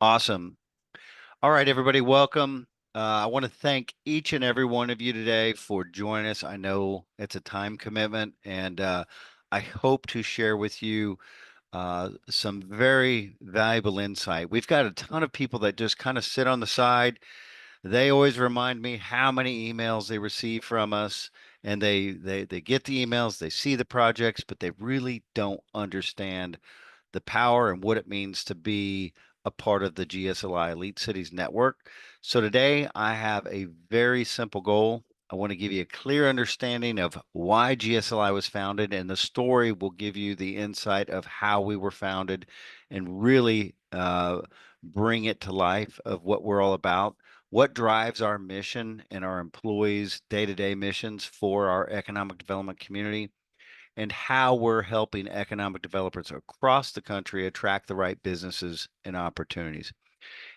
Awesome. All right, everybody, welcome. I want to thank each and every one of you today for joining us. I know it's a time commitment, and I hope to share with you some very valuable insight. We've got a ton of people that just kind of sit on the side. They always remind me how many emails they receive from us, and they get the emails, they see the projects, but they really don't understand the power and what it means to be a part of the GSLI Elite Cities Network. So today I have a very simple goal. I want to give you a clear understanding of why GSLI was founded, and the story will give you the insight of how we were founded and really bring it to life of what we're all about. What drives our mission and our employees' day to day missions for our economic development community, and how we're helping economic developers across the country attract the right businesses and opportunities.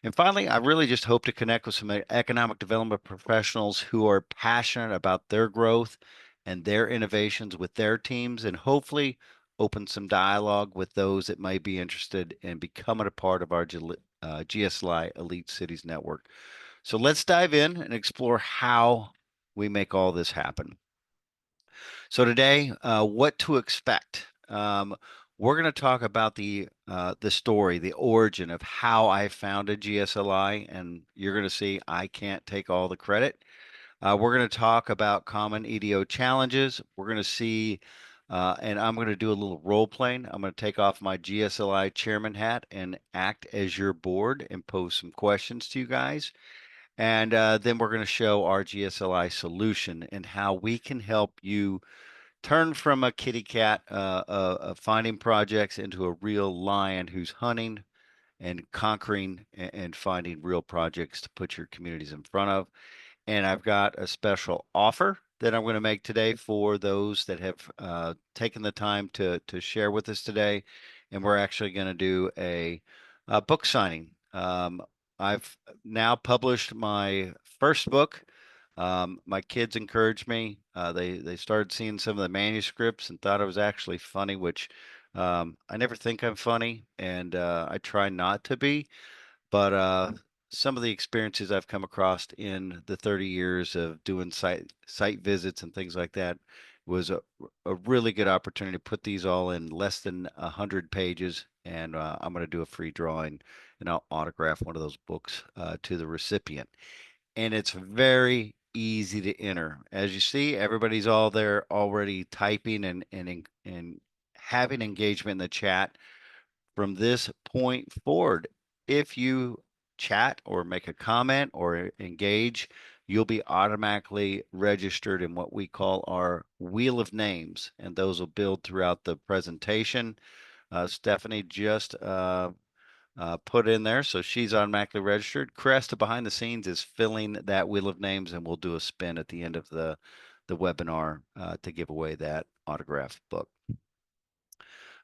And finally, I really just hope to connect with some economic development professionals who are passionate about their growth and their innovations with their teams, and hopefully open some dialogue with those that might be interested in becoming a part of our GSLI Elite Cities Network. So let's dive in and explore how we make all this happen. So today, what to expect? We're going to talk about the story, the origin of how I founded GSLI, and you're going to see I can't take all the credit. We're going to talk about common EDO challenges. We're going to see, and I'm going to do a little role playing. I'm going to take off my GSLI chairman hat and act as your board and pose some questions to you guys. And then we're going to show our GSLI solution and how we can help you turn from a kitty cat of finding projects into a real lion who's hunting and conquering and finding real projects to put your communities in front of. And I've got a special offer that I'm going to make today for those that have taken the time to share with us today. And we're actually going to do a book signing. I've now published my first book. My kids encouraged me. They started seeing some of the manuscripts and thought it was actually funny, which I never think I'm funny, and I try not to be. But some of the experiences I've come across in the 30 years of doing site visits and things like that was a really good opportunity to put these all in less than 100 pages. And I'm going to do a free drawing, and I'll autograph one of those books to the recipient. And it's very easy to enter. As you see, everybody's all there already typing and having engagement in the chat from this point forward. If you chat or make a comment or engage, you'll be automatically registered in what we call our wheel of names, and those will build throughout the presentation. Stephanie just put in there, so she's automatically registered. Cresta behind the scenes is filling that wheel of names, and we'll do a spin at the end of the webinar to give away that autographed book.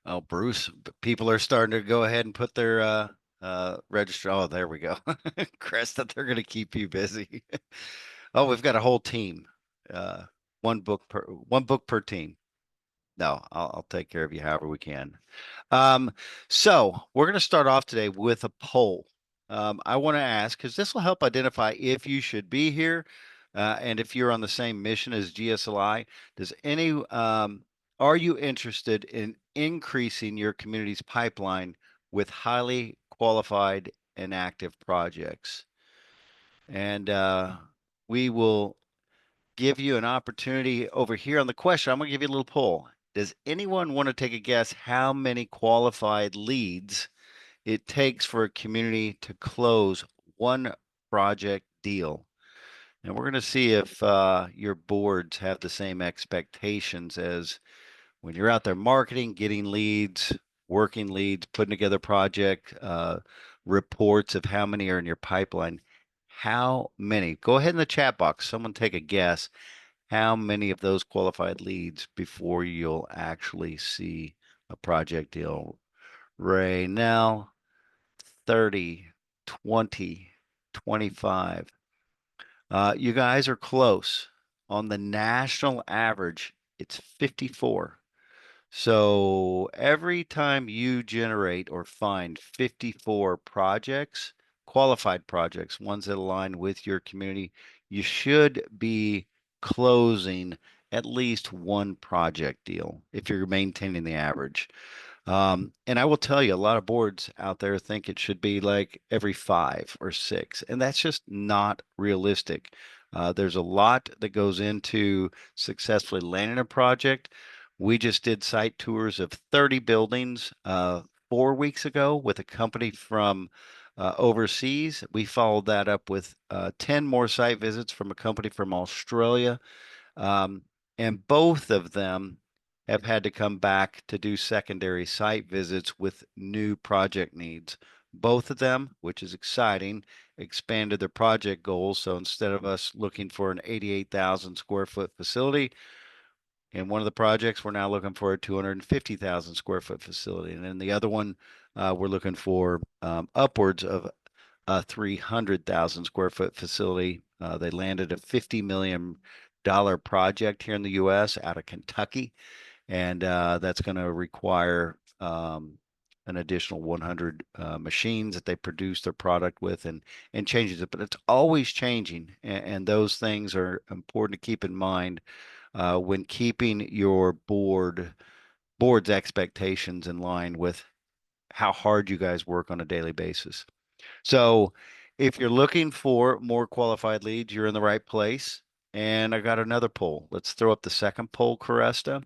Oh, Bruce, people are starting to go ahead and put their register. Oh, there we go. Cresta, they're going to keep you busy. Oh, we've got a whole team. Uh, one book per team. No, I'll take care of you however we can. Um, so we're going to start off today with a poll. I want to ask, because this will help identify if you should be here, and if you're on the same mission as GSLI. Does any Are you interested in increasing your community's pipeline with highly qualified and active projects? And we will give you an opportunity over here on the question. I'm going to give you a little poll. Does anyone want to take a guess how many qualified leads it takes for a community to close one project deal? And we're going to see if your boards have the same expectations as when you're out there marketing, getting leads, working leads, putting together project reports of how many are in your pipeline. How many? Go ahead in the chat box. Someone take a guess how many of those qualified leads before you'll actually see a project deal. Ray, now 30, 20, 25. You guys are close. On the national average, it's 54. So every time you generate or find 54 projects, qualified projects, ones that align with your community, you should be closing at least one project deal if you're maintaining the average. And I will tell you, a lot of boards out there think it should be like every 5 or 6, and that's just not realistic. There's a lot that goes into successfully landing a project. We just did site tours of 30 buildings 4 weeks ago with a company from overseas. We followed that up with 10 more site visits from a company from Australia. Um, and both of them have had to come back to do secondary site visits with new project needs. Both of them, which is exciting, expanded their project goals. So instead of us looking for an 88,000 square foot facility, in one of the projects, we're now looking for a 250,000 square foot facility. And then the other one, we're looking for upwards of a 300,000 square foot facility. They landed a $50 million project here in the U.S. out of Kentucky, and that's going to require an additional 100 machines that they produce their product with, and changes it. But it's always changing, and those things are important to keep in mind when keeping your board's expectations in line with how hard you guys work on a daily basis. So if you're looking for more qualified leads, you're in the right place. And I got another poll. Let's throw up the second poll, Caresta.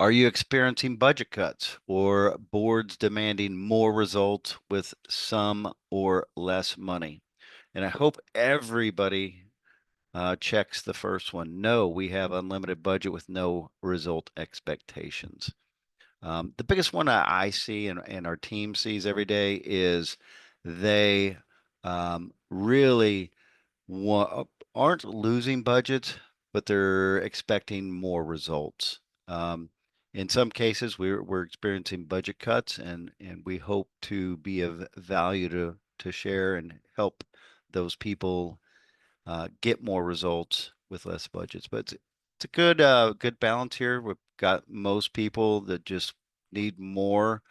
Are you experiencing budget cuts or boards demanding more results with some or less money? And I hope everybody checks the first one. No, we have unlimited budget with no result expectations. The biggest one I see and our team sees every day is they really aren't losing budgets, but they're expecting more results. Um, in some cases, we're experiencing budget cuts, and we hope to be of value to share and help those people get more results with less budgets. But it's a good balance here. We've got most people that just need more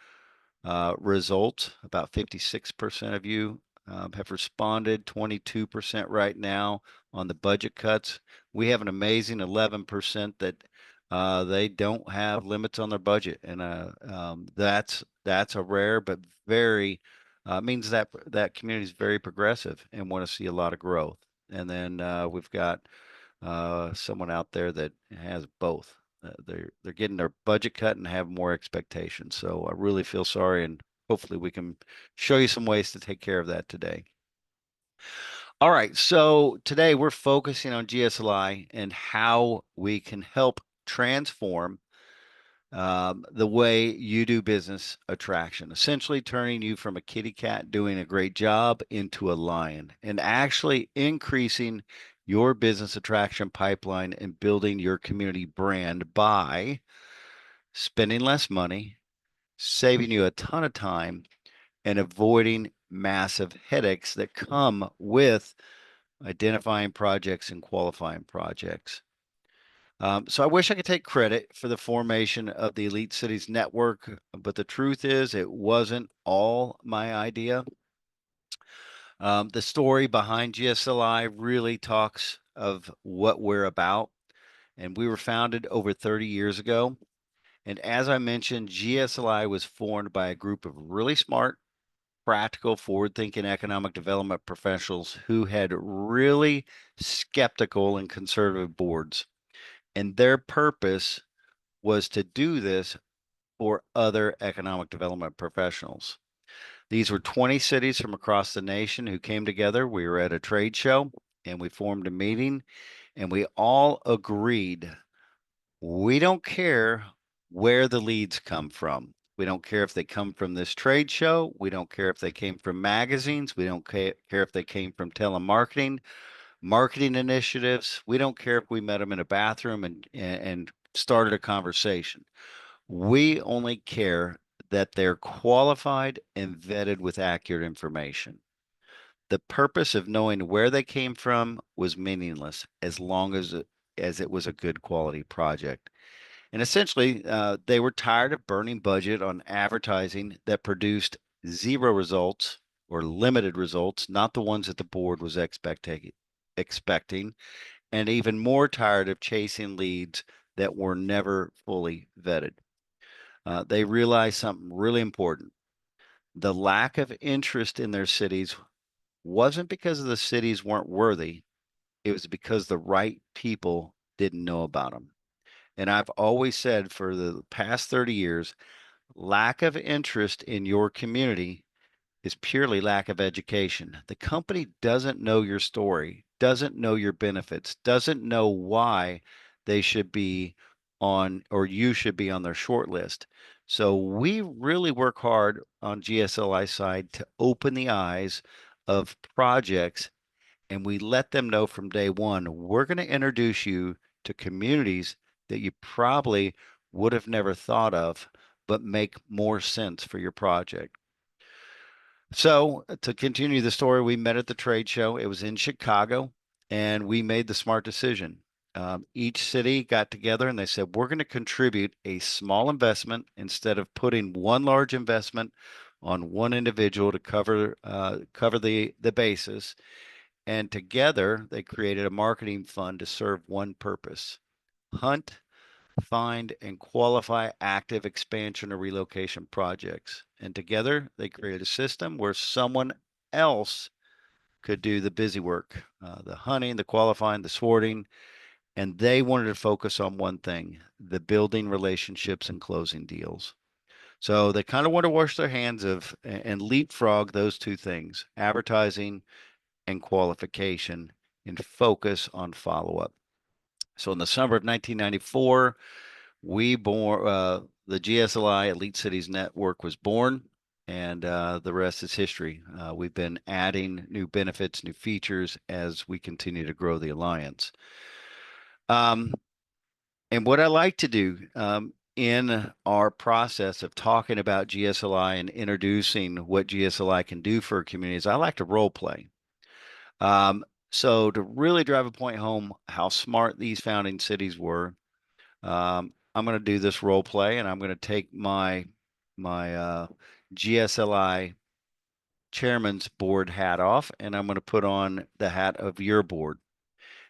result. About 56% of you have responded, 22% right now on the budget cuts. We have an amazing 11% that they don't have limits on their budget, and that's a rare but very means that that community is very progressive and want to see a lot of growth. And then we've got someone out there that has both. They're getting their budget cut and have more expectations. So I really feel sorry, and hopefully we can show you some ways to take care of that today. All right, so today we're focusing on GSLI and how we can help transform the way you do business attraction, essentially turning you from a kitty cat doing a great job into a lion and actually increasing your business attraction pipeline and building your community brand by spending less money, saving you a ton of time, and avoiding massive headaches that come with identifying projects and qualifying projects. So I wish I could take credit for the formation of the Elite Cities Network, but the truth is it wasn't all my idea. The story behind GSLI really talks of what we're about, and we were founded over 30 years ago. And as I mentioned, GSLI was formed by a group of really smart, practical, forward-thinking economic development professionals who had really skeptical and conservative boards. And their purpose was to do this for other economic development professionals. These were 20 cities from across the nation who came together. We were at a trade show and we formed a meeting, and we all agreed we don't care where the leads come from. We don't care if they come from this trade show. We don't care if they came from magazines. We don't care if they came from telemarketing, marketing initiatives. We don't care if we met them in a bathroom and started a conversation. We only care that they're qualified and vetted with accurate information. The purpose of knowing where they came from was meaningless as long as it was a good quality project. And essentially, they were tired of burning budget on advertising that produced zero results or limited results, not the ones that the board was expecting, and even more tired of chasing leads that were never fully vetted. They realized something really important. The lack of interest in their cities wasn't because the cities weren't worthy, it was because the right people didn't know about them. And I've always said for the past 30 years, lack of interest in your community is purely lack of education. The company doesn't know your story, doesn't know your benefits, doesn't know why they should be on or you should be on their short list. So we really work hard on GSLI side to open the eyes of projects, and we let them know from day one, we're going to introduce you to communities that you probably would have never thought of, but make more sense for your project. So, to continue the story, we met at the trade show. It was in Chicago, and we made the smart decision. Each city got together and they said, we're going to contribute a small investment instead of putting one large investment on one individual to cover the basis. And together, they created a marketing fund to serve one purpose: hunt, find, and qualify active expansion or relocation projects. And together, they created a system where someone else could do the busy work, the hunting, the qualifying, the sorting, and they wanted to focus on one thing: the building relationships and closing deals. So they kind of want to wash their hands of and leapfrog those two things: advertising and qualification, and focus on follow up. So in the summer of 1994, the GSLI Elite Cities Network was born, and the rest is history. We've been adding new benefits, new features as we continue to grow the alliance. Um, and what I like to do in our process of talking about GSLI and introducing what GSLI can do for communities, I like to role play. Um, so to really drive a point home how smart these founding cities were, I'm going to do this role play, and I'm going to take my GSLI chairman's board hat off, and I'm going to put on the hat of your board.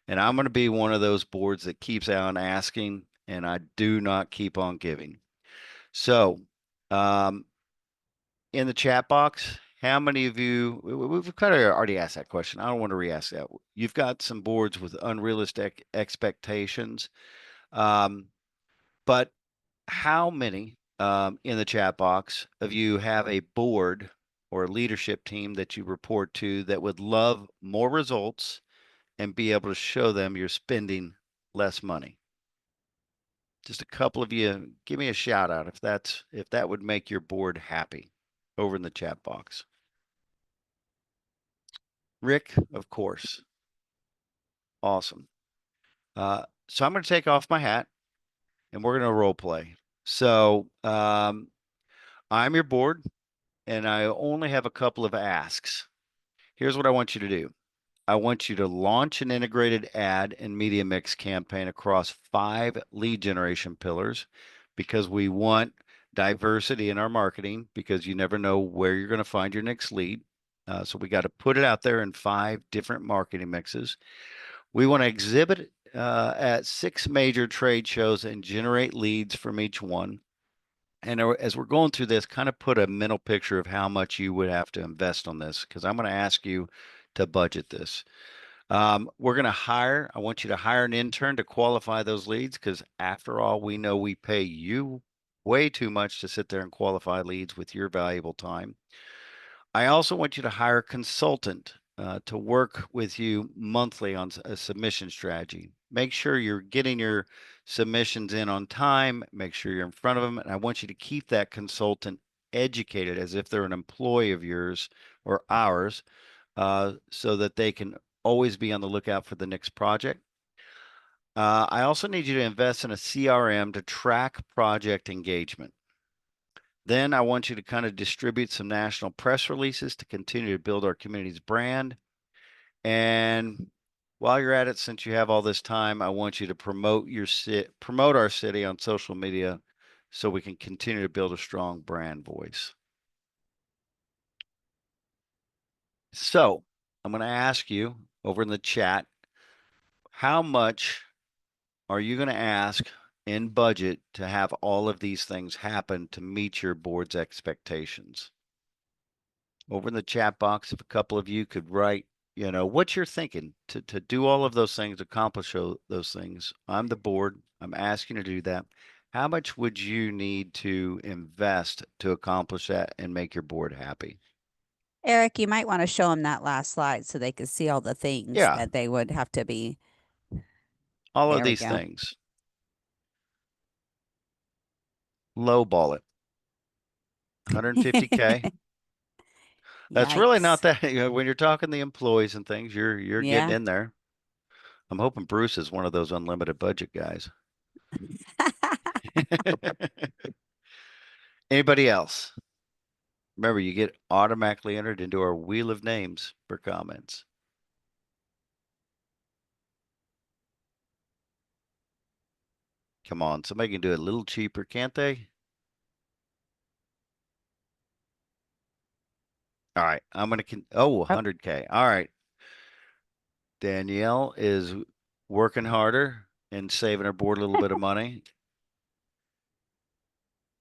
And I'm going to be one of those boards that keeps on asking, and I do not keep on giving. So, um, in the chat box, how many of you, we've kind of already asked that question. I don't want to re-ask that. You've got some boards with unrealistic expectations. Um, but how many in the chat box of you have a board or a leadership team that you report to that would love more results and be able to show them you're spending less money? Just a couple of you, give me a shout out if that would make your board happy over in the chat box. Rick, of course. Awesome. So I'm going to take off my hat and we're going to role play. So I'm your board and I only have a couple of asks. Here's what I want you to do. I want you to launch an integrated ad and media mix campaign across 5 lead generation pillars because we want diversity in our marketing because you never know where you're going to find your next lead. So we got to put it out there in 5 different marketing mixes. We want to exhibit at 6 major trade shows and generate leads from each one. And as we're going through this, kind of put a mental picture of how much you would have to invest on this because I'm going to ask you to budget this. We're going to I want you to hire an intern to qualify those leads because after all, we know we pay you way too much to sit there and qualify leads with your valuable time. I also want you to hire a consultant to work with you monthly on a submission strategy. Make sure you're getting your submissions in on time, make sure you're in front of them, and I want you to keep that consultant educated as if they're an employee of yours or ours, so that they can always be on the lookout for the next project. I also need you to invest in a CRM to track project engagement. Then I want you to kind of distribute some national press releases to continue to build our community's brand. And while you're at it, since you have all this time, I want you to promote our city on social media so we can continue to build a strong brand voice. So I'm going to ask you over in the chat, how much are you going to ask in budget to have all of these things happen to meet your board's expectations? Over in the chat box, if a couple of you could write, what you're thinking to do all of those things, accomplish those things. I'm the board. I'm asking you to do that. How much would you need to invest to accomplish that and make your board happy? Eric, you might want to show them that last slide so they could see all the things Yeah, that they would have to be. all of There we these go. things. Lowball it. 150K. That's really not Yikes. that, when you're talking the employees and things, you're getting Yeah. in there. I'm hoping Bruce is one of those unlimited budget guys. Anybody else? Remember, you get automatically entered into our wheel of names for comments. Come on, somebody can do it a little cheaper, can't they? All right, I'm gonna oh, Oh, 100K. All right, Danielle is working harder and saving her board a little bit of money,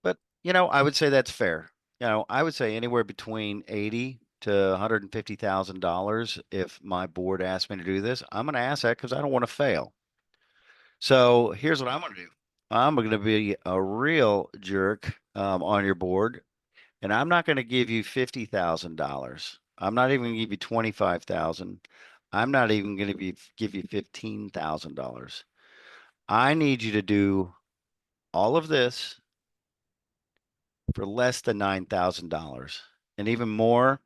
but I would say that's fair. I would say anywhere between 80 to $150,000 if my board asked me to do this. I'm gonna ask that because I don't want to fail. So here's what I'm gonna do. I'm gonna be a real jerk on your board. And I'm not going to give you $50,000. I'm not even going to give you 25,000. I'm not even going to give you $15,000. I need you to do all of this for less than $9,000. And even more,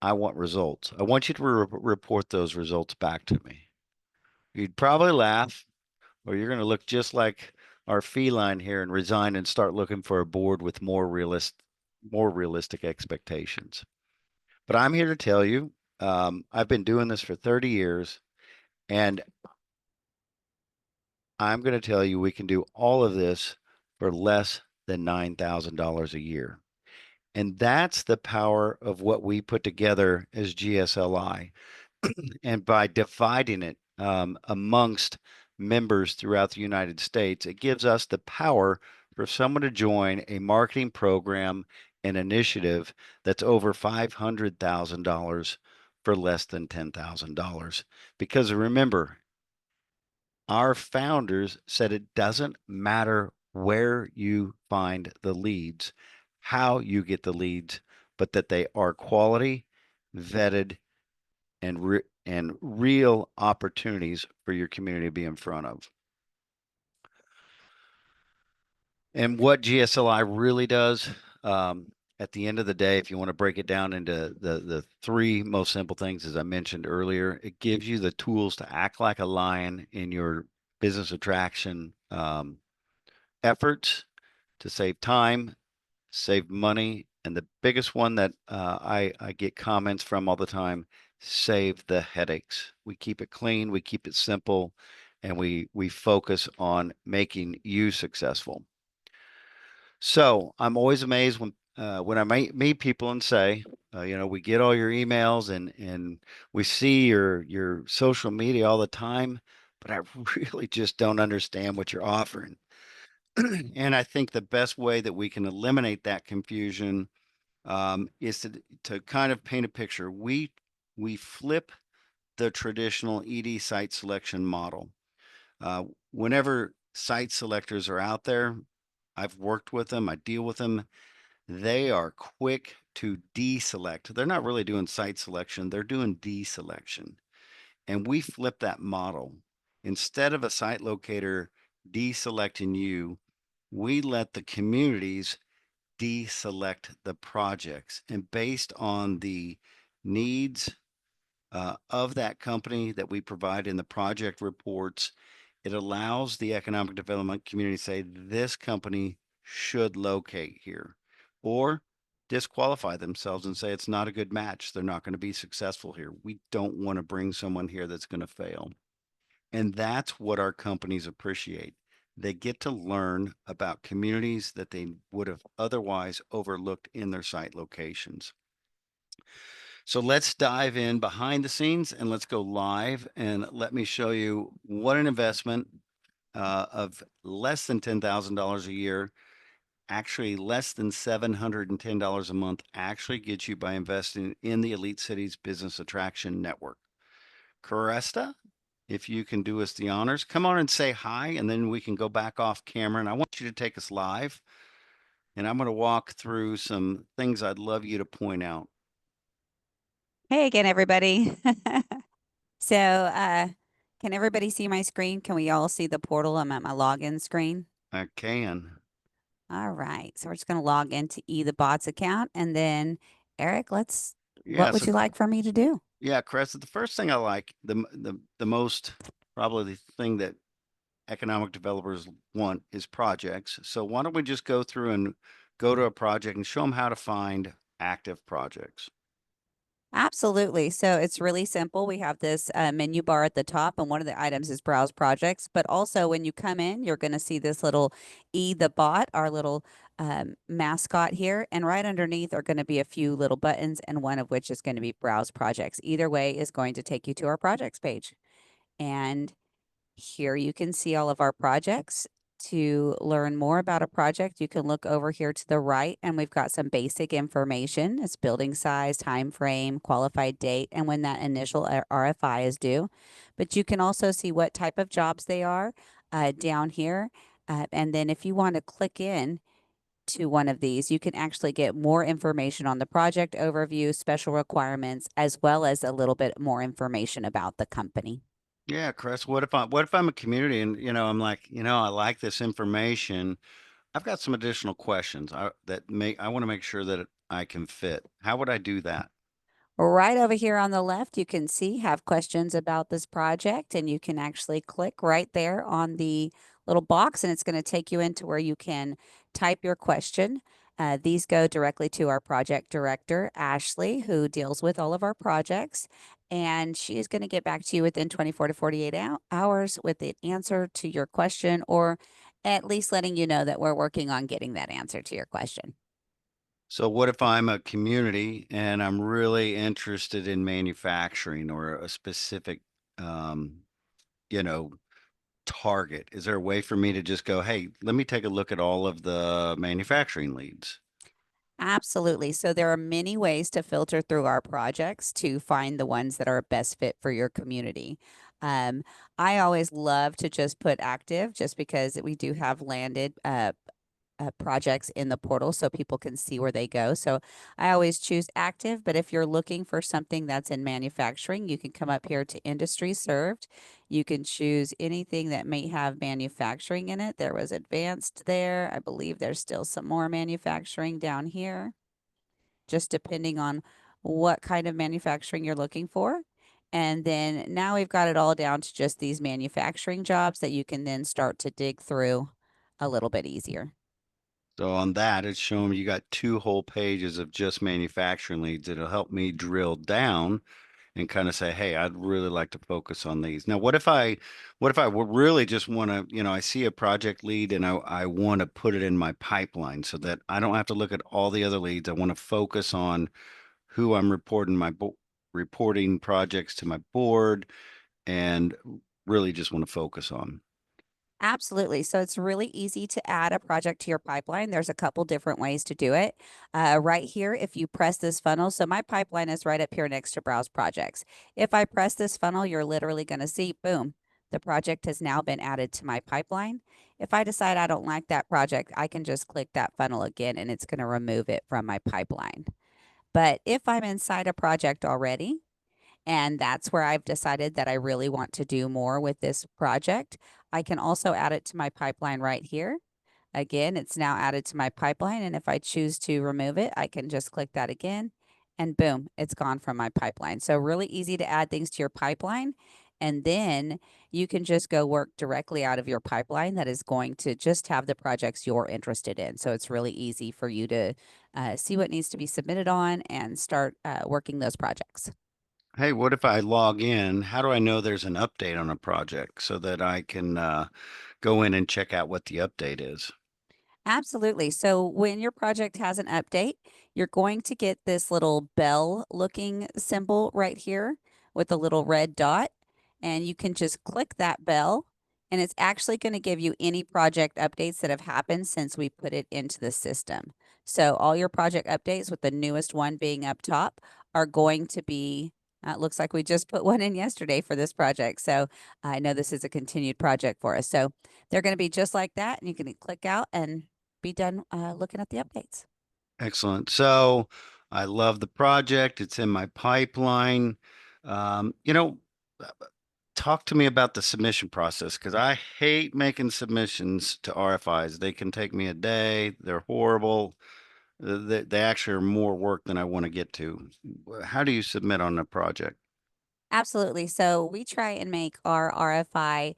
I want results. I want you to report those results back to me. You'd probably laugh, or you're going to look just like our feline here and resign and start looking for a board with more realistic expectations. But I'm here to tell you, I've been doing this for 30 years, and I'm going to tell you we can do all of this for less than $9,000 a year. And that's the power of what we put together as GSLI. And by dividing it amongst members throughout the United States, it gives us the power for someone to join a marketing program and initiative that's over $500,000 for less than $10,000. Because remember, our founders said it doesn't matter where you find the leads, how you get the leads, but that they are quality, vetted, and real opportunities for your community to be in front of. And what GSLI really does, at the end of the day, if you want to break it down into the three most simple things, as I mentioned earlier, it gives you the tools to act like a lion in your business attraction efforts to save time, save money, and the biggest one that I get comments from all the time, save the headaches. We keep it clean, we keep it simple, and we focus on making you successful. So I'm always amazed when I meet people and say, we get all your emails and we see your social media all the time, but I really just don't understand what you're offering. And I think the best way that we can eliminate that confusion is to kind of paint a picture. We flip the traditional ED site selection model. Uh, Whenever site selectors are out there, I've worked with them, I deal with them. They are quick to deselect. They're not really doing site selection, they're doing deselection. And we flip that model. Instead of a site locator deselecting you, we let the communities deselect the projects. And based on the needs of that company that we provide in the project reports, it allows the economic development community to say this company should locate here, or disqualify themselves and say it's not a good match. They're not going to be successful here. We don't want to bring someone here that's going to fail. And that's what our companies appreciate. They get to learn about communities that they would have otherwise overlooked in their site locations. So let's dive in behind the scenes and let's go live and let me show you what an investment of less than $10,000 a year, actually less than $710 a month, actually gets you by investing in the Elite Cities Business Attraction Network. Caresta, if you can do us the honors, come on and say hi, and then we can go back off camera. And I want you to take us live, and I'm going to walk through some things I'd love you to point out. Hey again, everybody. So, can everybody see my screen? Can we all see the portal? I'm at my login screen. I can. All right. So we're just going to log into the bots account, and then Eric, what Yeah, would so you like for me to do? yeah, Chris, the first thing I like, the most probably the thing that economic developers want is projects. So why don't we just go through and go to a project and show them how to find active projects. Absolutely. So it's really simple. We have this menu bar at the top, and one of the items is browse projects. But also, when you come in, you're going to see this little the bot, our little mascot here. And right underneath are going to be a few little buttons, and one of which is going to be browse projects. Either way is going to take you to our projects page. And here you can see all of our projects. To learn more about a project, you can look over here to the right, and we've got some basic information. It's building size, time frame, qualified date, and when that initial RFI is due. But you can also see what type of jobs they are down here. And then if you want to click in to one of these, you can actually get more information on the project overview, special requirements, as well as a little bit more information about the company. Yeah, Chris, what if I'm a community and I'm like, I like this information. I've got some additional questions I want to make sure that I can fit. How would I do that? Right over here on the left, you can see have questions about this project, and you can actually click right there on the little box, and it's going to take you into where you can type your question. These go directly to our project director, Ashley, who deals with all of our projects. And she is going to get back to you within 24 to 48 hours with the answer to your question, or at least letting you know that we're working on getting that answer to your question. So what if I'm a community and I'm really interested in manufacturing or a specific, um, you know, target? Is there a way for me to just go, hey, let me take a look at all of the manufacturing leads? Absolutely. So there are many ways to filter through our projects to find the ones that are a best fit for your community. Um, I always love to just put active just because we do have landed projects in the portal so people can see where they go. So I always choose active, but if you're looking for something that's in manufacturing, you can come up here to industry served. You can choose anything that may have manufacturing in it. There was advanced there. I believe there's still some more manufacturing down here, just depending on what kind of manufacturing you're looking for. And then now we've got it all down to just these manufacturing jobs that you can then start to dig through a little bit easier. So on that, it's showing me you got two whole pages of just manufacturing leads. It'll help me drill down and kind of say, hey, I'd really like to focus on these. Now, what if I really just want to, I see a project lead and I want to put it in my pipeline so that I don't have to look at all the other leads. I want to focus on who I'm reporting projects to my board and really just want to focus on. Absolutely. So it's really easy to add a project to your pipeline. There's a couple different ways to do it. Right here, if you press this funnel, so my pipeline is right up here next to Browse Projects. If I press this funnel, you're literally going to see, boom, the project has now been added to my pipeline. If I decide I don't like that project, I can just click that funnel again and it's going to remove it from my pipeline. But if I'm inside a project already, and that's where I've decided that I really want to do more with this project, I can also add it to my pipeline right here. Again, it's now added to my pipeline. And if I choose to remove it, I can just click that again and boom, it's gone from my pipeline. So really easy to add things to your pipeline. And then you can just go work directly out of your pipeline that is going to just have the projects you're interested in. So it's really easy for you to see what needs to be submitted on and start working those projects. Hey, what if I log in? How do I know there's an update on a project so that I can go in and check out what the update is? Absolutely. So when your project has an update, you're going to get this little bell looking symbol right here with a little red dot. And you can just click that bell, and it's actually going to give you any project updates that have happened since we put it into the system. So all your project updates, with the newest one being up top, are going to be. It looks like we just put one in yesterday for this project. So I know this is a continued project for us. So they're going to be just like that. And you can click out and be done looking at the updates. Excellent. So I love the project. It's in my pipeline. You know, talk to me about the submission process because I hate making submissions to RFIs. They can take me a day. They're horrible. They actually are more work than I want to get to. How do you submit on a project? Absolutely. So we try and make our RFI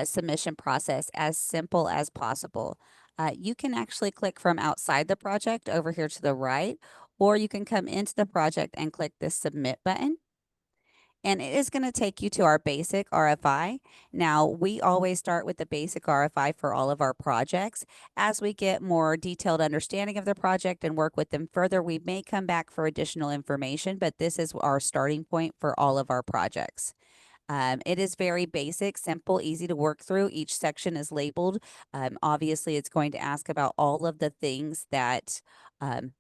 submission process as simple as possible. You can actually click from outside the project over here to the right, or you can come into the project and click this submit button. And it is going to take you to our basic RFI. Now, we always start with the basic RFI for all of our projects. As we get more detailed understanding of the project and work with them further, we may come back for additional information, but this is our starting point for all of our projects. It is very basic, simple, easy to work through. Each section is labeled. Obviously, it's going to ask about all of the things that um,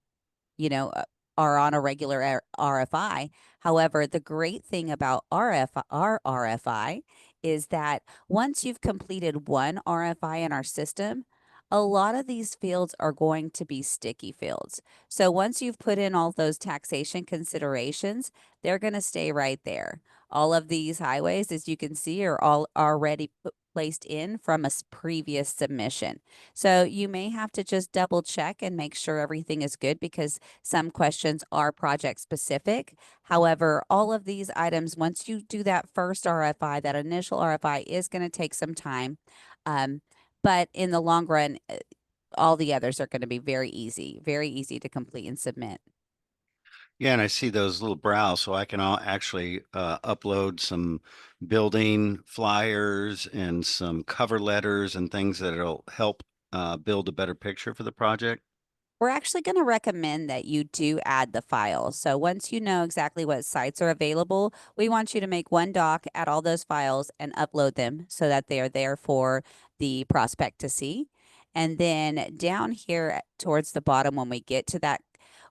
you know, are on a regular RFI. However, the great thing about our RFI is that once you've completed one RFI in our system, a lot of these fields are going to be sticky fields. So once you've put in all those taxation considerations, they're going to stay right there. All of these highways, as you can see, are all already placed in from a previous submission. So you may have to just double check and make sure everything is good because some questions are project specific. However, all of these items, once you do that first RFI, that initial RFI is going to take some time. Um, but in the long run, all the others are going to be very easy to complete and submit. Yeah, and I see those little browse, so I can actually upload some building flyers and some cover letters and things that'll help build a better picture for the project. We're actually going to recommend that you do add the files. So once you know exactly what sites are available, we want you to make one doc, add all those files, and upload them so that they are there for the prospect to see. And then down here towards the bottom, when we get to that,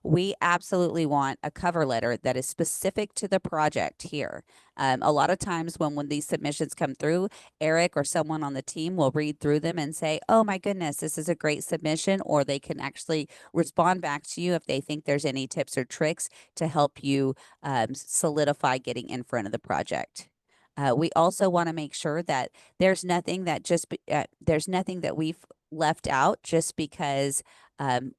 we absolutely want a cover letter that is specific to the project here. A lot of times when these submissions come through, Eric or someone on the team will read through them and say, oh my goodness, this is a great submission, or they can actually respond back to you if they think there's any tips or tricks to help you solidify getting in front of the project. We also want to make sure that there's nothing that we've left out just because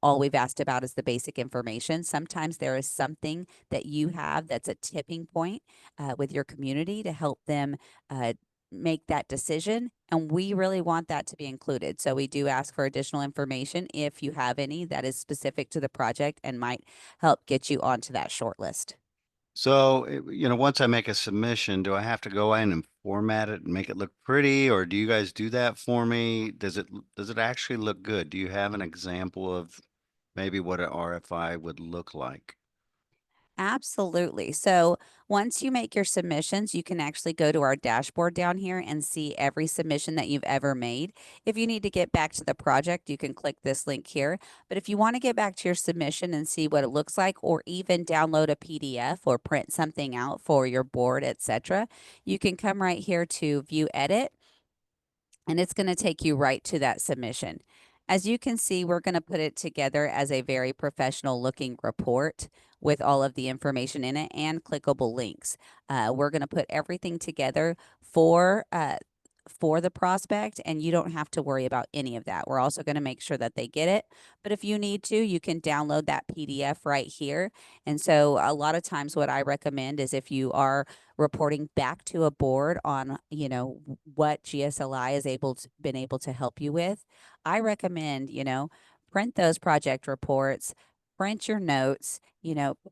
all we've asked about is the basic information. Sometimes there is something that you have that's a tipping point with your community to help them make that decision. And we really want that to be included. So we do ask for additional information if you have any that is specific to the project and might help get you onto that short list. So, once I make a submission, do I have to go in and format it and make it look pretty, or do you guys do that for me? Does it actually look good? Do you have an example of maybe what an RFI would look like? Absolutely. So once you make your submissions, you can actually go to our dashboard down here and see every submission that you've ever made. If you need to get back to the project, you can click this link here. But if you want to get back to your submission and see what it looks like, or even download a PDF or print something out for your board, etc., you can come right here to view edit, and it's going to take you right to that submission. As you can see, we're going to put it together as a very professional looking report with all of the information in it and clickable links. We're going to put everything together for for the prospect, and you don't have to worry about any of that. We're also going to make sure that they get it. But if you need to, you can download that PDF right here. And so a lot of times what I recommend is if you are reporting back to a board on, what GSLI is been able to help you with, I recommend, print those project reports, print your notes,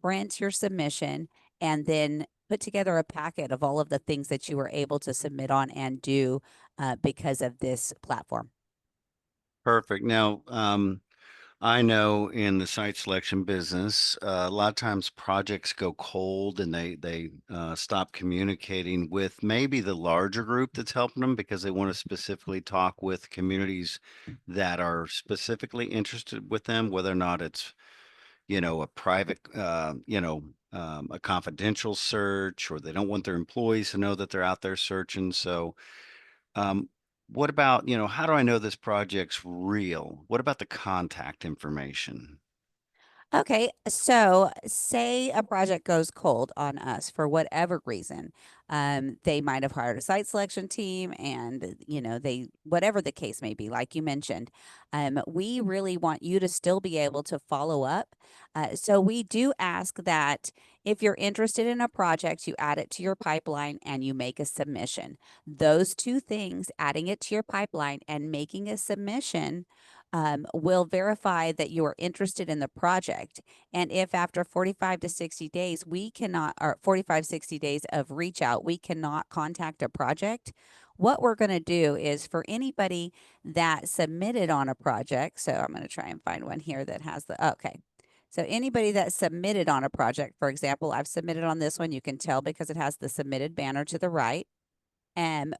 print your submission, and then put together a packet of all of the things that you were able to submit on and do because of this platform. Perfect. Now, I know in the site selection business, a lot of times projects go cold and they stop communicating with maybe the larger group that's helping them because they want to specifically talk with communities that are specifically interested with them, whether or not it's, a private, a confidential search, or they don't want their employees to know that they're out there searching. So, um, what about, how do I know this project's real? What about the contact information? Okay, so say a project goes cold on us for whatever reason. They might have hired a site selection team, and they whatever the case may be, like you mentioned, we really want you to still be able to follow up. So we do ask that if you're interested in a project, you add it to your pipeline and you make a submission. Those two things, adding it to your pipeline and making a submission, will verify that you are interested in the project. And if after 45 to 60 days, we cannot, or 45, 60 days of reach out, we cannot contact a project, what we're going to do is for anybody that submitted on a project, so I'm going to try and find one here that has okay. So anybody that submitted on a project, for example, I've submitted on this one, you can tell because it has the submitted banner to the right, and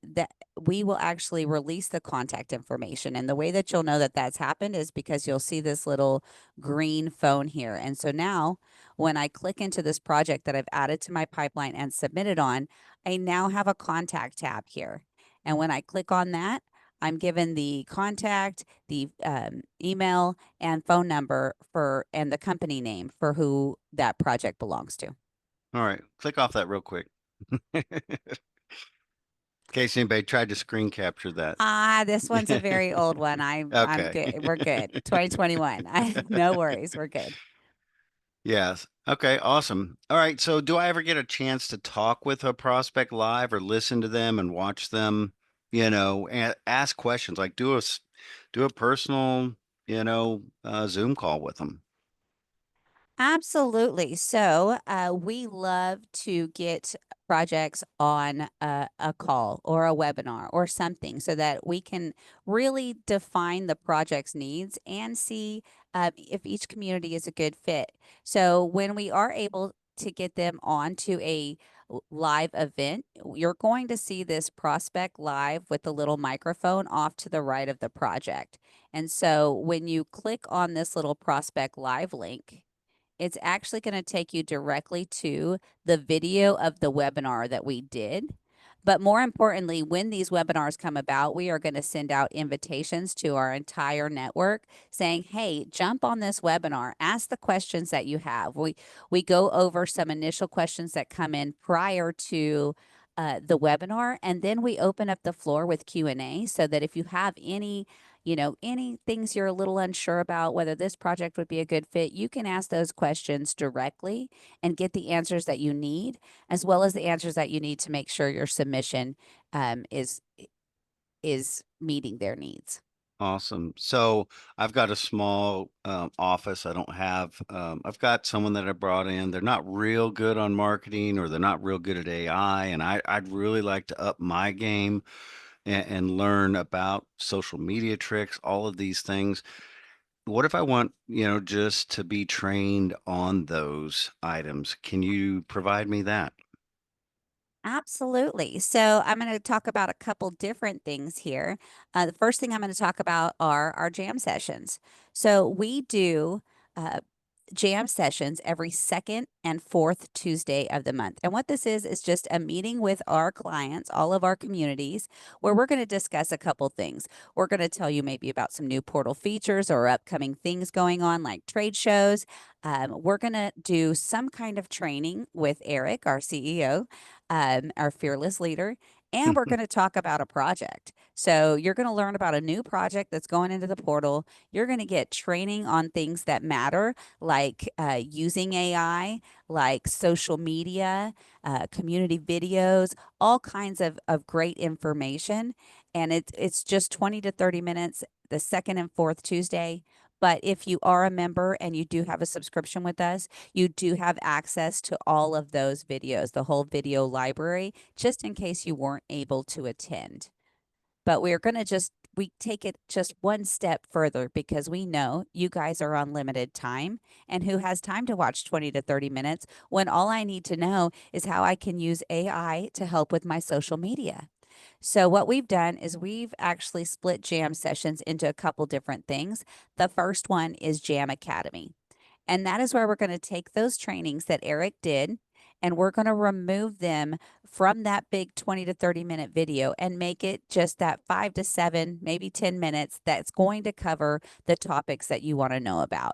that we will actually release the contact information. And the way that you'll know that that's happened is because you'll see this little green phone here. And so now when I click into this project that I've added to my pipeline and submitted on, I now have a contact tab here. And when I click on that, I'm given the contact, the email and phone number and the company name for who that project belongs to. All right, click off that real quick. In case anybody tried to screen capture that. This one's a very old one. I'm Okay. good. We're good. 2021. No worries. We're good. Yes. Okay, awesome. All right, so do I ever get a chance to talk with a prospect live or listen to them and watch them, and ask questions, like do a personal, Zoom call with them? Absolutely. So, we love to get projects on a call or a webinar or something so that we can really define the project's needs and see if each community is a good fit. So, when we are able to get them onto a live event, you're going to see this prospect live with the little microphone off to the right of the project. And so, when you click on this little prospect live link, it's actually going to take you directly to the video of the webinar that we did. But more importantly, when these webinars come about, we are going to send out invitations to our entire network saying, hey, jump on this webinar, ask the questions that you have. We go over some initial questions that come in prior to the webinar, and then we open up the floor with Q&A so that if you have any things you're a little unsure about whether this project would be a good fit, you can ask those questions directly and get the answers that you need, as well as the answers that you need to make sure your submission is meeting their needs. Awesome. So I've got a small office. I've got someone that I brought in. They're not real good on marketing, or they're not real good at AI. And I'd really like to up my game and learn about social media tricks, all of these things. What if I want, just to be trained on those items? Can you provide me that? Absolutely. So I'm going to talk about a couple different things here. The first thing I'm going to talk about are our jam sessions. So we do uh, jam sessions every second and fourth Tuesday of the month. And what this is just a meeting with our clients, all of our communities, where we're going to discuss a couple things. We're going to tell you maybe about some new portal features or upcoming things going on, like trade shows. We're going to do some kind of training with Eric, our CEO, our fearless leader. and we're going to talk about a project. So you're going to learn about a new project that's going into the portal. You're going to get training on things that matter, like using AI, like social media, community videos, all kinds of great information. And it's just 20 to 30 minutes the second and fourth Tuesday. But if you are a member and you do have a subscription with us, you do have access to all of those videos, the whole video library, just in case you weren't able to attend. But we're going to we take it just one step further because we know you guys are on limited time, and who has time to watch 20 to 30 minutes when all I need to know is how I can use AI to help with my social media. So, what we've done is we've actually split jam sessions into a couple different things. The first one is Jam Academy. And that is where we're going to take those trainings that Eric did and we're going to remove them from that big 20 to 30-minute video and make it just that 5 to 7, maybe 10 minutes that's going to cover the topics that you want to know about.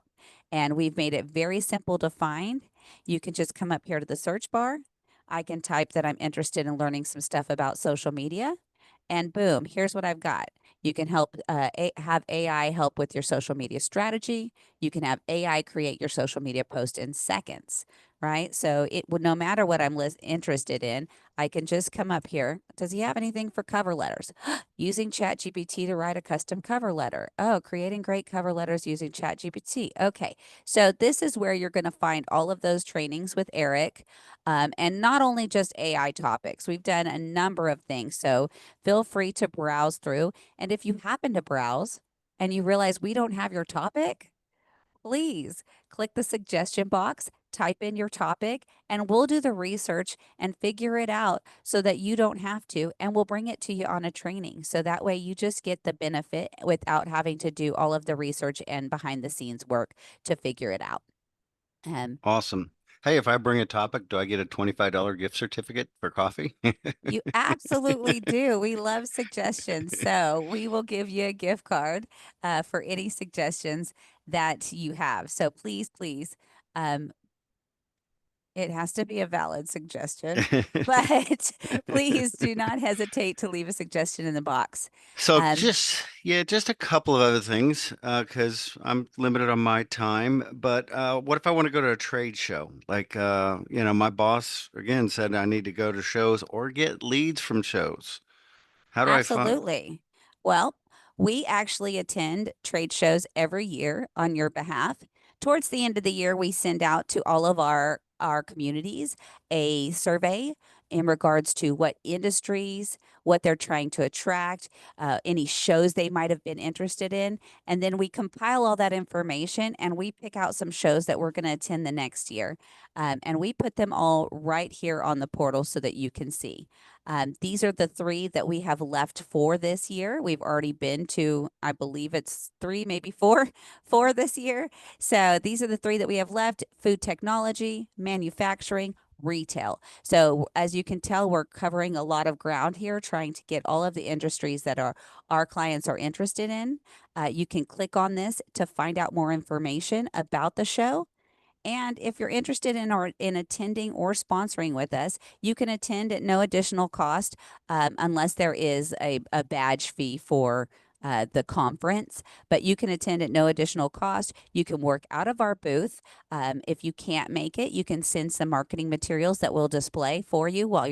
And we've made it very simple to find. You can just come up here to the search bar. I can type that I'm interested in learning some stuff about social media. And boom, here's what I've got. You can have AI help with your social media strategy. You can have AI create your social media post in seconds, right? So it would no matter what I'm interested in, I can just come up here. Does he have anything for cover letters? Using ChatGPT to write a custom cover letter. Oh, creating great cover letters using ChatGPT. Okay, so this is where you're going to find all of those trainings with Eric, and not only just AI topics. We've done a number of things, so feel free to browse through. And if you happen to browse and you realize we don't have your topic, please click the suggestion box, type in your topic, and we'll do the research and figure it out so that you don't have to. And we'll bring it to you on a training. So that way you just get the benefit without having to do all of the research and behind the scenes work to figure it out. Um, Awesome. Hey, if I bring a topic, do I get a $25 gift certificate for coffee? you absolutely do. We love suggestions. So we will give you a gift card for any suggestions that you have. So please, please, um, it has to be a valid suggestion, but please do not hesitate to leave a suggestion in the box. So Um, yeah, just a couple of other things, because I'm limited on my time. But what if I want to go to a trade show? Like, my boss again said I need to go to shows or get leads from shows. How do I find? Absolutely. Well, we actually attend trade shows every year on your behalf. Towards the end of the year, we send out to all of our communities a survey in regards to what industries, what they're trying to attract, any shows they might have been interested in. And then we compile all that information and we pick out some shows that we're going to attend the next year. And we put them all right here on the portal so that you can see. These are the three that we have left for this year. We've already been to, I believe it's three, maybe four, four this year. So these are the three that we have left: food technology, manufacturing, retail. So as you can tell, we're covering a lot of ground here, trying to get all of the industries that our clients are interested in. You can click on this to find out more information about the show. And if you're interested in attending or sponsoring with us, you can attend at no additional cost, unless there is a badge fee for the conference. But you can attend at no additional cost. You can work out of our booth. If you can't make it, you can send some marketing materials that we'll display for you while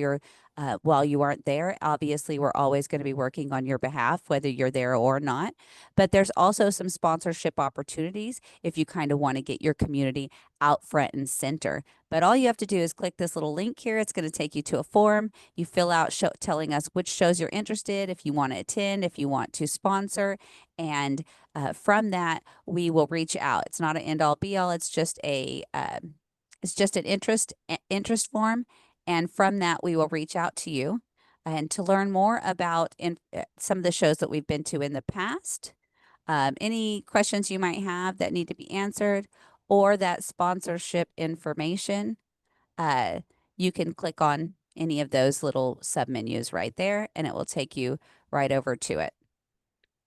you aren't there. Obviously, we're always going to be working on your behalf, whether you're there or not. But there's also some sponsorship opportunities if you kind of want to get your community out front and center. But all you have to do is click this little link here. It's going to take you to a form. You fill out telling us which shows you're interested, if you want to attend, if you want to sponsor. And from that, we will reach out. It's not an end all be all. It's just an interest form. And from that, we will reach out to you and to learn more about some of the shows that we've been to in the past, any questions you might have that need to be answered, or that sponsorship information. uh, you can click on any of those little submenus right there, and it will take you right over to it.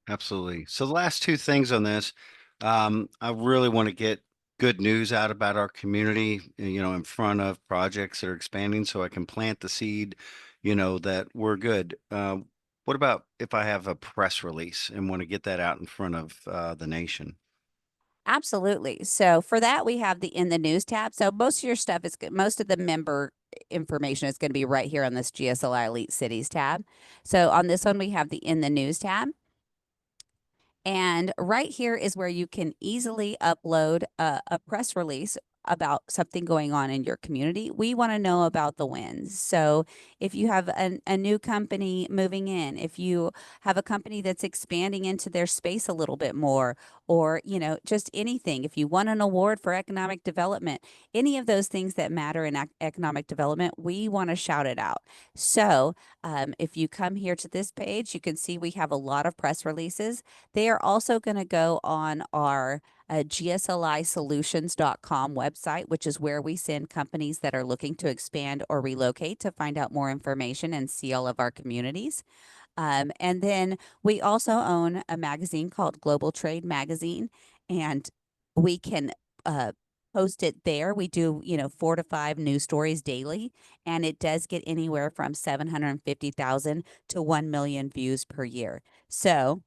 Absolutely. So the last two things on this, I really want to get good news out about our community, in front of projects that are expanding so I can plant the seed, that we're good. What about if I have a press release and want to get that out in front of the nation? Absolutely. So for that, we have the in the news tab. So most of your stuff most of the member information is going to be right here on this GSLI Elite Cities tab. So on this one, we have the in the news tab. And right here is where you can easily upload a press release about something going on in your community. We want to know about the wins. So if you have a new company moving in, if you have a company that's expanding into their space a little bit more, or, just anything, if you won an award for economic development, any of those things that matter in economic development, we want to shout it out. So if you come here to this page, you can see we have a lot of press releases. They are also going to go on our GSLIsolutions.com website, which is where we send companies that are looking to expand or relocate to find out more information and see all of our communities. And then we also own a magazine called Global Trade Magazine, and we can post it there. We do, 4 to 5 news stories daily, and it does get anywhere from 750,000 to 1 million views per year. So,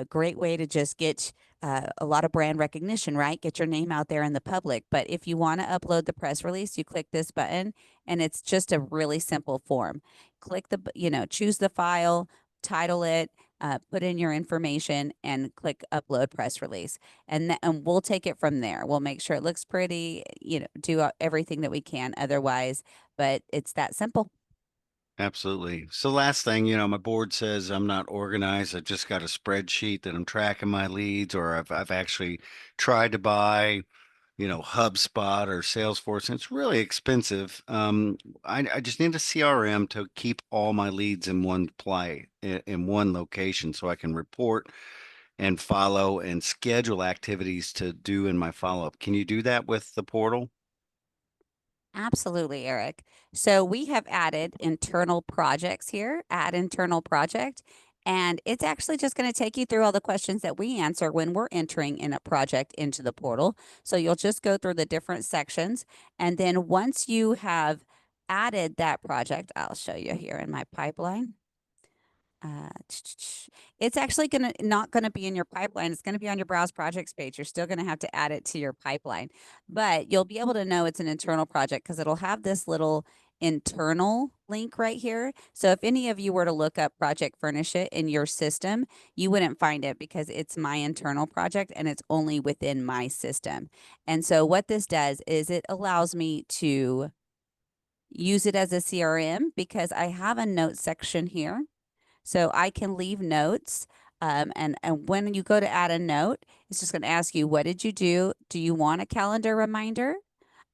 great way to just get a lot of brand recognition, right? Get your name out there in the public. But if you want to upload the press release, you click this button, and it's just a really simple form. Click choose the file, title it, put in your information, and click upload press release. And we'll take it from there. We'll make sure it looks pretty, do everything that we can otherwise, but it's that simple. Absolutely. So last thing, my board says I'm not organized. I've just got a spreadsheet that I'm tracking my leads, or I've actually tried to buy, HubSpot or Salesforce, and it's really expensive. I just need a CRM to keep all my leads in one play, in one location, so I can report and follow and schedule activities to do in my follow-up. Can you do that with the portal? Absolutely, Eric. So we have added internal projects here, add internal project, and it's actually just going to take you through all the questions that we answer when we're entering in a project into the portal. So you'll just go through the different sections. And then once you have added that project, I'll show you here in my pipeline. Uh, it's actually not gonna be in your pipeline. It's gonna be on your browse projects page. You're still gonna have to add it to your pipeline, but you'll be able to know it's an internal project because it'll have this little internal link right here. So if any of you were to look up Project Furnish It in your system, you wouldn't find it because it's my internal project and it's only within my system. And so what this does is it allows me to use it as a CRM because I have a notes section here, so I can leave notes. And when you go to add a note, it's just going to ask you, what did you do? Do you want a calendar reminder?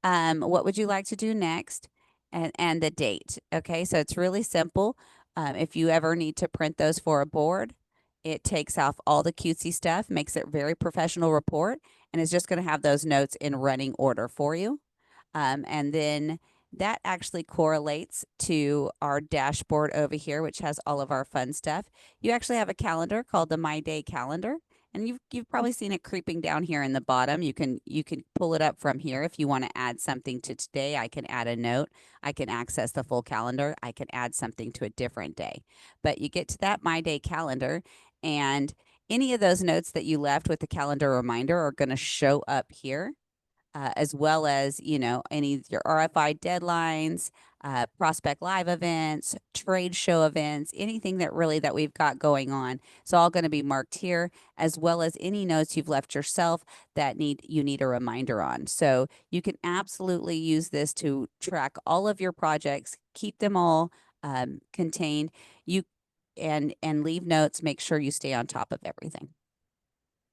What would you like to do next? And the date. Okay, so it's really simple. If you ever need to print those for a board, it takes off all the cutesy stuff, makes it very professional report, and is just going to have those notes in running order for you. And then that actually correlates to our dashboard over here, which has all of our fun stuff. You actually have a calendar called the My Day calendar. And you've probably seen it creeping down here in the bottom. You can pull it up from here if you want to add something to today. I can add a note. I can access the full calendar. I can add something to a different day. But you get to that My Day calendar, and any of those notes that you left with the calendar reminder are going to show up here, as well as, any your RFI deadlines, prospect live events, trade show events, anything that we've got going on. It's all going to be marked here, as well as any notes you've left yourself that you need a reminder on. So you can absolutely use this to track all of your projects, keep them all contained. You and leave notes. Make sure you stay on top of everything.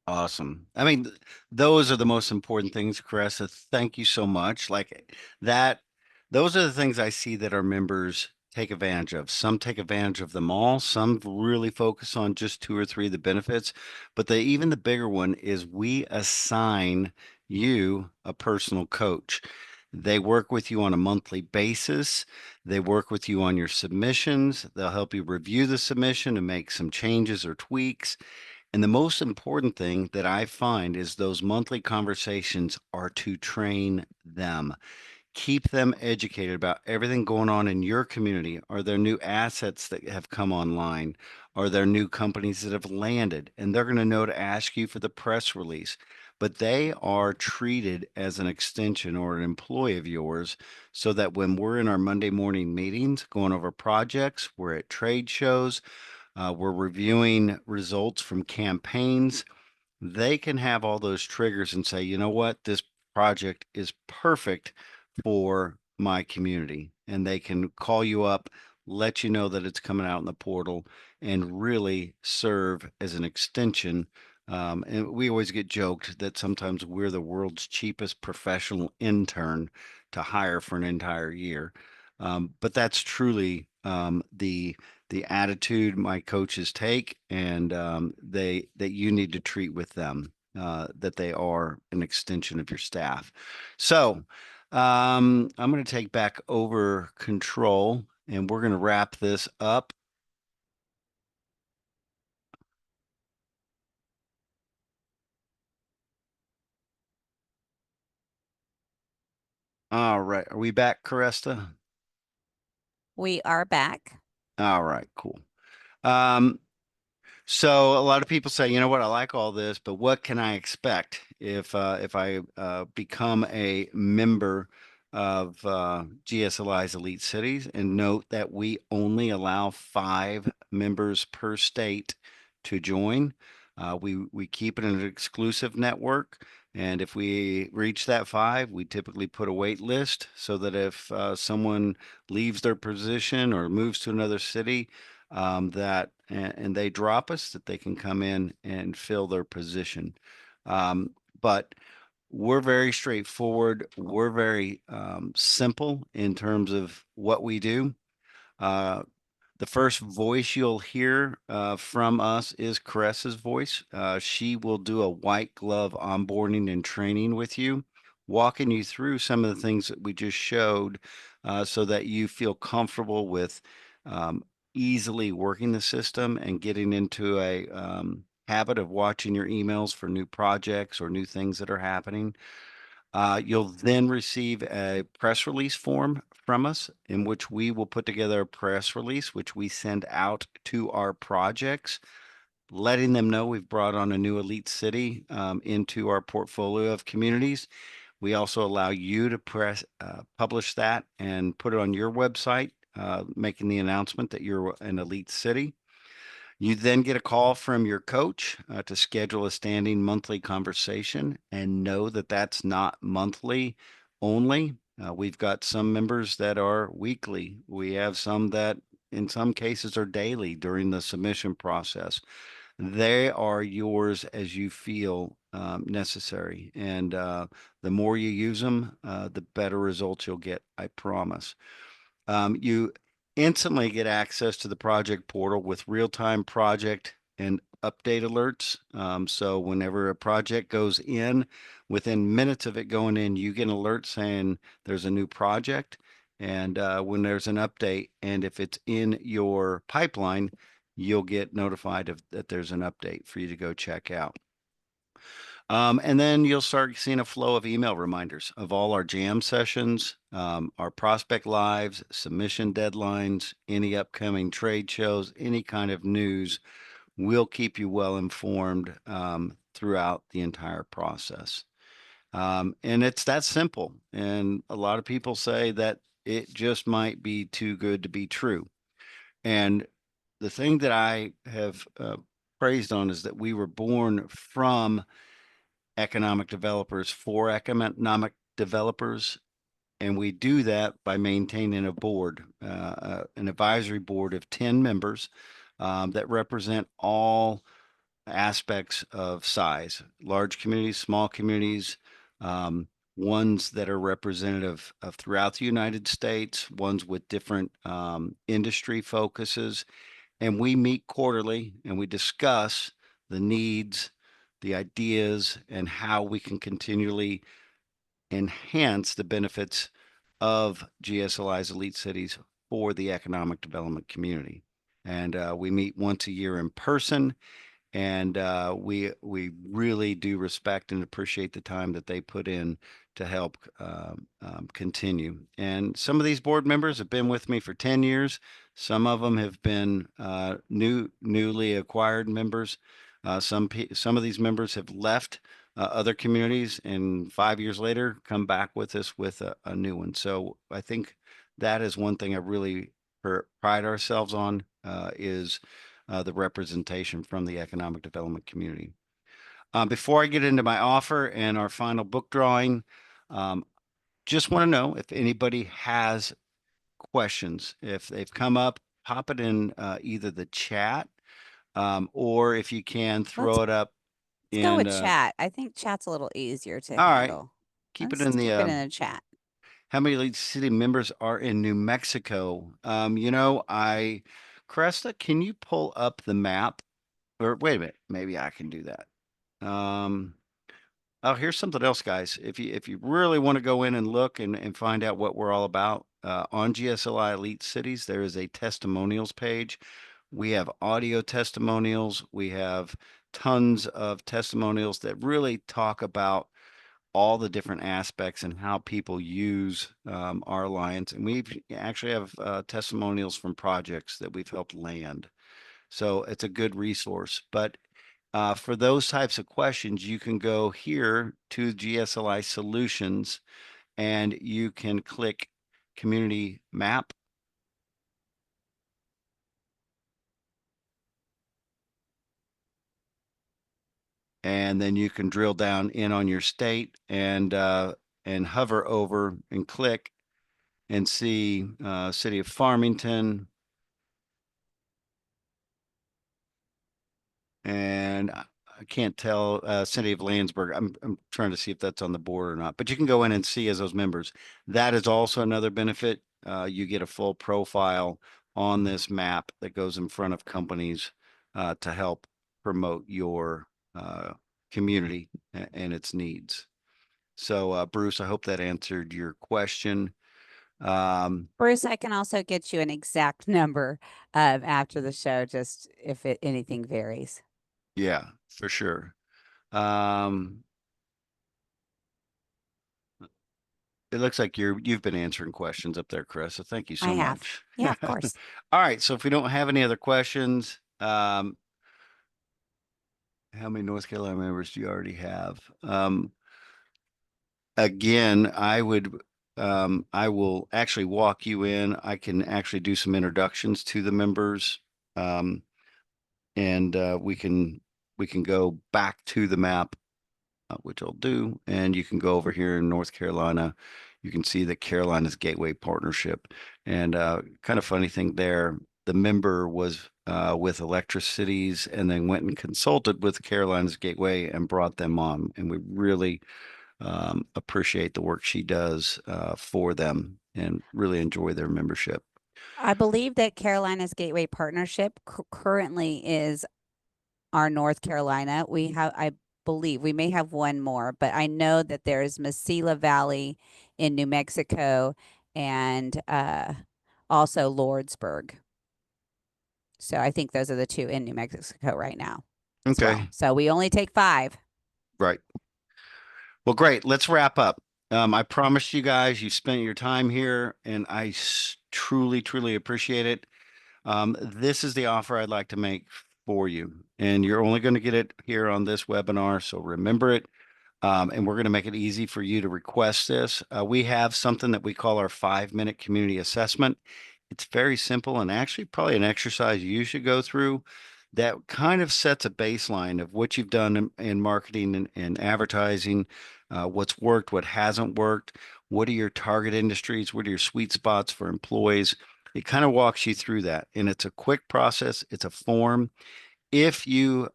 Awesome. I mean, those are the most important things, Caressa. Thank you so much. Like that, those are the things I see that our members take advantage of. Some take advantage of them all. Some really focus on just two or three of the benefits. But even the bigger one is we assign you a personal coach. They work with you on a monthly basis. They work with you on your submissions. They'll help you review the submission and make some changes or tweaks. And the most important thing that I find is those monthly conversations are to train them. Keep them educated about everything going on in your community. Are there new assets that have come online? Are there new companies that have landed? And they're going to know to ask you for the press release. But they are treated as an extension or an employee of yours so that when we're in our Monday morning meetings going over projects, we're at trade shows, we're reviewing results from campaigns, they can have all those triggers and say, you know what, this project is perfect for my community. And they can call you up, let you know that it's coming out in the portal, and really serve as an extension. And we always get joked that sometimes we're the world's cheapest professional intern to hire for an entire year. But that's truly the attitude my coaches take, and they that you need to treat with them, that they are an extension of your staff. So I'm going to take back over control, and we're going to wrap this up. All right, are we back, Caresta? We are back. All right, cool. Um, So a lot of people say, you know what, I like all this, but what can I expect if I become a member of GSLI's Elite Cities? And note that we only allow 5 members per state to join. We keep it an exclusive network, and if we reach that 5, we typically put a wait list so that if someone leaves their position or moves to another city, that and they drop us, that they can come in and fill their position. But we're very straightforward. We're very simple in terms of what we do. Uh, the first voice you'll hear from us is Caressa's voice. She will do a white glove onboarding and training with you, walking you through some of the things that we just showed, so that you feel comfortable with um, easily working the system and getting into a habit of watching your emails for new projects or new things that are happening. You'll then receive a press release form from us in which we will put together a press release, which we send out to our projects, letting them know we've brought on a new elite city into our portfolio of communities. We also allow you to publish that and put it on your website, making the announcement that you're an elite city. You then get a call from your coach to schedule a standing monthly conversation, and know that that's not monthly only. We've got some members that are weekly. We have some that, in some cases, are daily during the submission process. They are yours as you feel necessary. And the more you use them, the better results you'll get, I promise. You instantly get access to the project portal with real-time project and update alerts. So whenever a project goes in, within minutes of it going in, you get an alert saying there's a new project. And when there's an update, and if it's in your pipeline, you'll get notified that there's an update for you to go check out. And then you'll start seeing a flow of email reminders of all our jam sessions, our prospect lives, submission deadlines, any upcoming trade shows, any kind of news. We'll keep you well informed throughout the entire process. And it's that simple. And a lot of people say that it just might be too good to be true. And the thing that I have praised on is that we were born from economic developers for economic developers. And we do that by maintaining a board, an advisory board of 10 members that represent all aspects of size, large communities, small communities, um, ones that are representative of throughout the United States, ones with different industry focuses, and we meet quarterly and we discuss the needs, the ideas, and how we can continually enhance the benefits of GSLI's Elite Cities for the economic development community. And we meet once a year in person, and we really do respect and appreciate the time that they put in to help continue. And some of these board members have been with me for 10 years. Some of them have been newly acquired members. Some of these members have left other communities and 5 years later come back with us with a new one. So I think that is one thing I really pride ourselves on is the representation from the economic development community. Before I get into my offer and our final book drawing, um, just want to know if anybody has questions. If they've come up, pop it in either the chat or if you can Let's throw it up let's go in. with chat. I think chat's a little easier to All right, handle. keep it Let's in the. keep it in the chat. How many lead city members are in New Mexico? Cresta, can you pull up the map? Or wait a minute, maybe I can do that. Um, Oh, here's something else, guys. If you really want to go in and look and find out what we're all about, on GSLI Elite Cities, there is a testimonials page. We have audio testimonials. We have tons of testimonials that really talk about all the different aspects and how people use our alliance. And we actually have testimonials from projects that we've helped land. So it's a good resource. But for those types of questions, you can go here to GSLI Solutions and you can click Community Map. And then you can drill down in on your state and hover over and click and see City of Farmington, and I can't tell City of Landsberg. I'm trying to see if that's on the board or not, but you can go in and see as those members. That is also another benefit. You get a full profile on this map that goes in front of companies to help promote your community and its needs. So, Bruce, I hope that answered your question. Um, Bruce, I can also get you an exact number after the show, just if anything varies. yeah, for sure. Um, It looks like you've been answering questions up there, Chris. So thank you I so have. much. Yeah, of course. All right. So if we don't have any other questions, how many North Carolina members do you already have? Again, I will actually walk you in. I can actually do some introductions to the members, um, and we can go back to the map, which I'll do. And you can go over here in North Carolina. You can see the Carolinas Gateway Partnership. And kind of funny thing there, the member was with Electricities and then went and consulted with Carolinas Gateway and brought them on. And we really appreciate the work she does for them and really enjoy their membership. I believe that Carolina's Gateway Partnership currently is our North Carolina. I believe we may have one more, but I know that there's Mesilla Valley in New Mexico and also Lordsburg. So I think those are the two in New Mexico right now as well. Okay, So we only take five. right. Well, great. Let's wrap up. I promised you guys you spent your time here, and I truly, truly appreciate it. This is the offer I'd like to make for you, and you're only going to get it here on this webinar, so remember it. And we're going to make it easy for you to request this. We have something that we call our 5-minute community assessment. It's very simple and actually probably an exercise you should go through that kind of sets a baseline of what you've done in marketing and advertising, what's worked, what hasn't worked, what are your target industries, what are your sweet spots for employees. It kind of walks you through that. And it's a quick process, it's a form. If you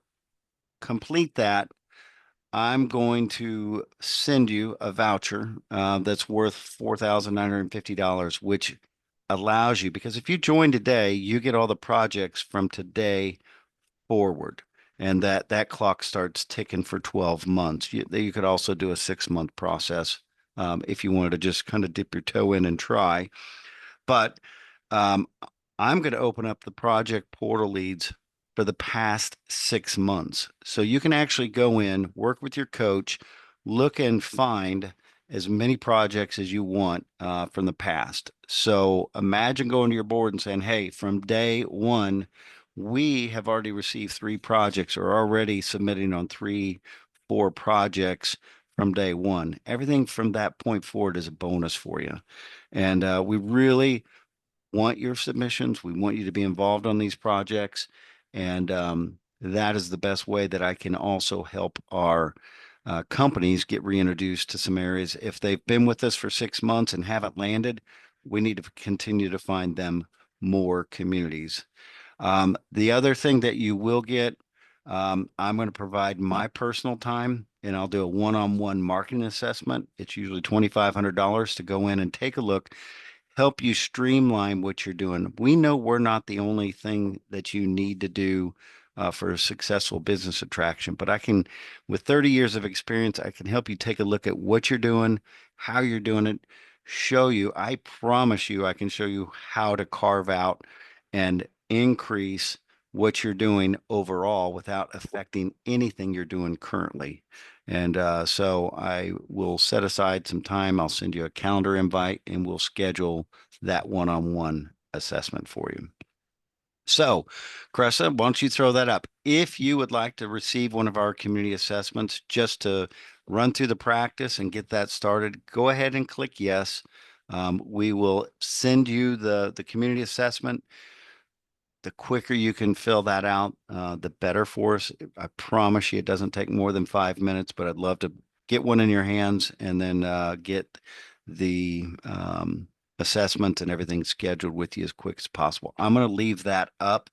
complete that, I'm going to send you a voucher that's worth $4,950, which allows you, because if you join today, you get all the projects from today forward, and that clock starts ticking for 12 months. You could also do a 6-month process if you wanted to just kind of dip your toe in and try. But um, I'm going to open up the project portal leads for the past 6 months. So you can actually go in, work with your coach, look and find as many projects as you want from the past. So imagine going to your board and saying, hey, from day one, we have already received three projects or already submitting on three, four projects from day one. Everything from that point forward is a bonus for you. And we really want your submissions. We want you to be involved on these projects. And that is the best way that I can also help our companies get reintroduced to some areas. If they've been with us for 6 months and haven't landed, we need to continue to find them more communities. The other thing that you will get, I'm going to provide my personal time and I'll do a one-on-one marketing assessment. It's usually $2,500 to go in and take a look, help you streamline what you're doing. We know we're not the only thing that you need to do for a successful business attraction, but I can, with 30 years of experience, I can help you take a look at what you're doing, how you're doing it, show you. I promise you, I can show you how to carve out and increase what you're doing overall without affecting anything you're doing currently. And so I will set aside some time. I'll send you a calendar invite and we'll schedule that one-on-one assessment for you. So, Cressa, why don't you throw that up? If you would like to receive one of our community assessments just to run through the practice and get that started, go ahead and click yes. We will send you the community assessment. The quicker you can fill that out, the better for us. I promise you it doesn't take more than 5 minutes, but I'd love to get one in your hands and then get the assessment and everything scheduled with you as quick as possible. I'm going to leave that up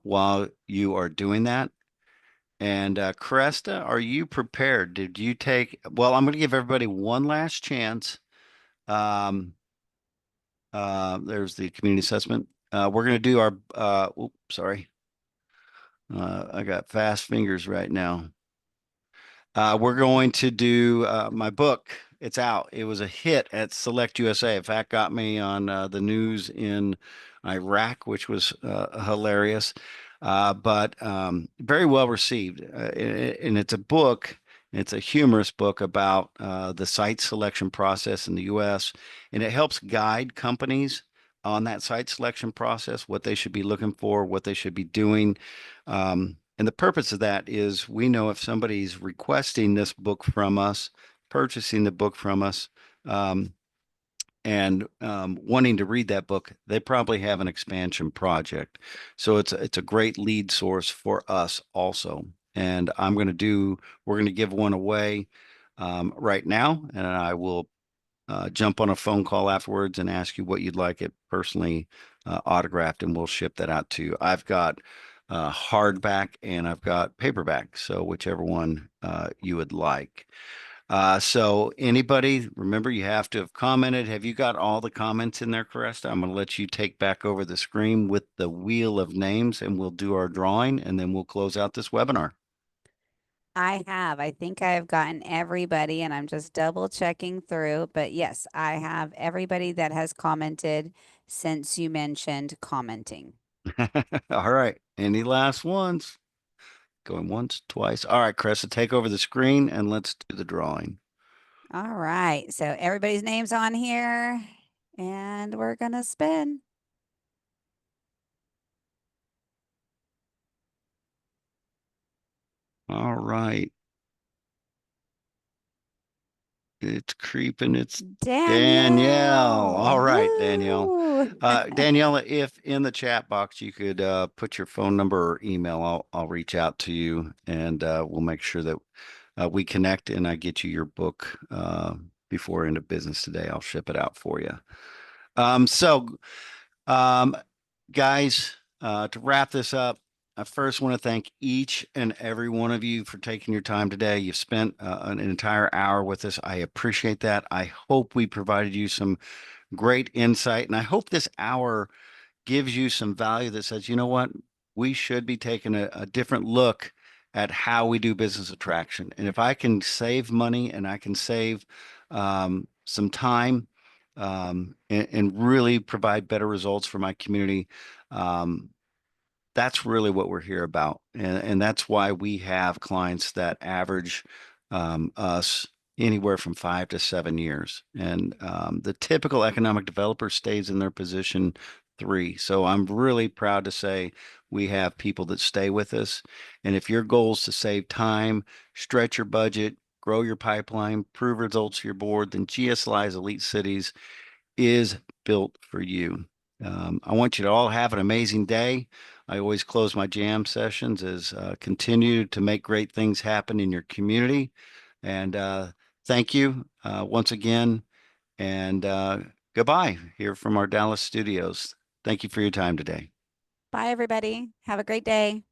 while you are doing that. And Cresta, are you prepared? Did you take, well, I'm going to give everybody one last chance. Um, there's the community assessment. We're going to do our, oops, sorry. I got fast fingers right now. We're going to do my book. It's out. It was a hit at Select USA. In fact, got me on the news in Iraq, which was hilarious, but very well received. And it's a book. It's a humorous book about the site selection process in the U.S. and it helps guide companies on that site selection process, what they should be looking for, what they should be doing. And the purpose of that is we know if somebody's requesting this book from us, purchasing the book from us, um, and wanting to read that book, they probably have an expansion project. So it's a great lead source for us also. And we're going to give one away right now, and I will jump on a phone call afterwards and ask you what you'd like it personally autographed, and we'll ship that out to you. I've got hardback and I've got paperback, so whichever one you would like. So anybody, remember you have to have commented. Have you got all the comments in there, Cresta? I'm going to let you take back over the screen with the wheel of names and we'll do our drawing and then we'll close out this webinar. I have. I think I have gotten everybody, and I'm just double checking through. But yes, I have everybody that has commented since you mentioned commenting. All right. Any last ones? Going once, twice. All right, Cressa, take over the screen and let's do the drawing. All right. So everybody's name's on here, and we're going to spin. All right. It's creeping. It's Danielle. All Danielle. right, Danielle. Woo! Danielle, if in the chat box you could put your phone number or email, I'll reach out to you and we'll make sure that we connect and I get you your book before end of business today. I'll ship it out for you. So um, guys, to wrap this up, I first want to thank each and every one of you for taking your time today. You've spent an entire hour with us. I appreciate that. I hope we provided you some great insight, and I hope this hour gives you some value that says, you know what, we should be taking a different look at how we do business attraction. And if I can save money and I can save some time and really provide better results for my community, um, that's really what we're here about. And that's why we have clients that average us anywhere from 5 to 7 years. And the typical economic developer stays in their position 3. So I'm really proud to say we have people that stay with us. And if your goal is to save time, stretch your budget, grow your pipeline, prove results to your board, then GSLI's Elite Cities is built for you. I want you to all have an amazing day. I always close my jam sessions as continue to make great things happen in your community. And thank you once again. And goodbye here from our Dallas studios. Thank you for your time today. Bye, everybody. Have a great day.